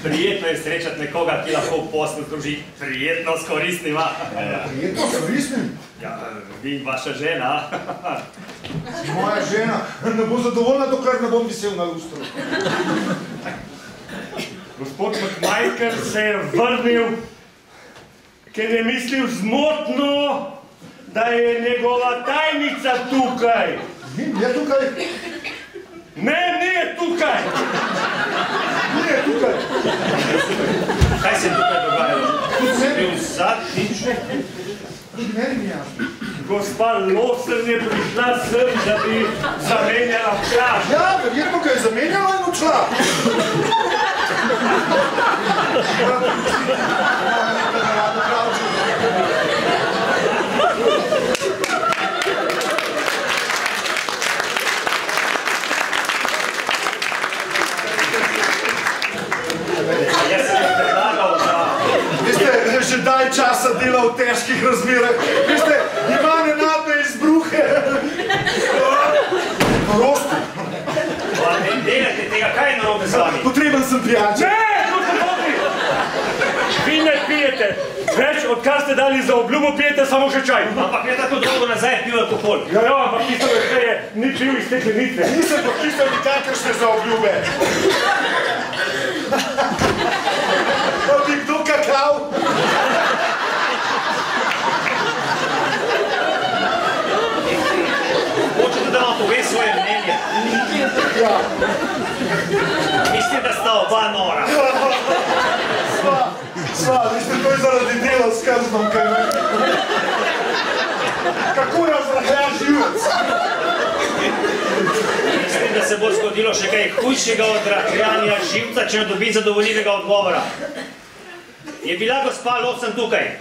Prijetno je srečati nekoga, ki lahko v poslu združi prijetno s koristnim. Prijetno s koristnim? Ja, vi in vaša žena. Moja žena ne bo zadovoljna, dokler ne bom visel na lustru. Gospod McMichael se je vrnil, ker je mislil zmotno, da je njegova tajnica tukaj. Je tukaj? Ne, ni je tukaj! Ni je tukaj! Kaj se je tukaj dogajalo? Tu sem bil zadnjič. Tudi meni mi jasno. Gospa Lawson je prišla sem, da bi zamenjala plaž. Ja, verjetno, kaj je zamenjala in odšla. Veste, že daj časa dela v težkih razmerah. Veste, ima nenadne izbruhe. Prosti. Pa ne delajte tega, kaj je narobe z vami? Potreben sem pijača. Ne, to se vodi! Vi ne pijete. Več, odkar ste dali za obljubo, pijete samo še čaj. Ampak ne tako dolgo nazaj pil alkohol. Ja, ampak tisto je ni pil iz steklenice. Nisem podpisal nikakršne za obljube. Pa bi kdo kakav? Hočete, da vam povem svoje mnenje? Ja. Mislim, da sta oba nora. Sva, veste, to je zaradi dela s krznom, kaj ne? Kako razrahlja živec? Mislim, da se bo zgodilo še kaj hujšega od rahljanja živca, če ne dobi zadovoljivega odgovora. Je bila gospa Lawson tukaj?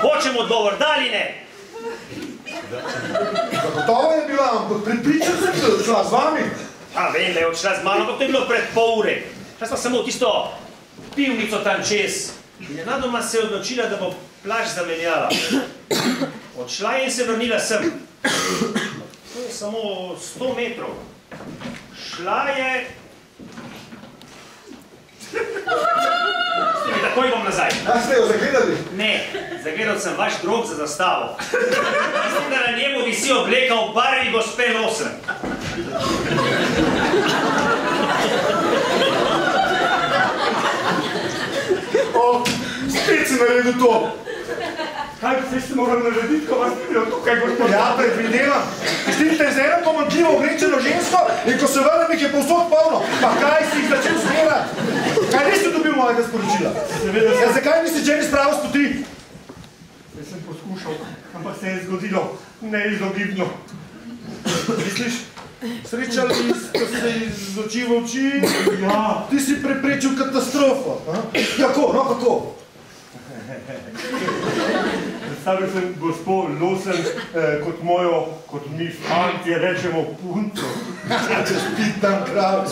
Hočem odgovor, da ali ne? Zagotovo je bila, ampak prepričan sem, da je odšla z vami. A, vem, da je odšla z mano, ampak to je bilo pred pol ure. Šla sva samo v tisto pivnico tam čez. In nenadoma se je odločila, da bo plaž zamenjala. Odšla je in se vrnila sem. To je samo 100 metrov. Šla je... Takoj bom nazaj. A ste jo zagledali? Ne, zagledal sem vaš drog za zastavo. Mislim, da na njemu visi obleka v barvi gospe Lawson. O, spet si naredil to. Kaj vse ste morali narediti, ko vas ni bilo tukaj, gospod? Ja, predvidevam. Stinte z eno pomanjkljivo oblečeno žensko in ko se vrnem, jih je povsod polno. Pa kaj si jih začel smerati? Kaj niste dobil mojega sporočila? Ja, zakaj nisi Jenny spravil s poti? Jaz sem poskušal, ampak se je zgodilo neizogibno. Misliš, srečali ste se iz oči v oči? Ja. Ti si preprečil katastrofo. Kako? No, kako? Predstavil sem gospod Lawson kot mojo, kot mi fantje rečemo, punco. Čez pit tam krav.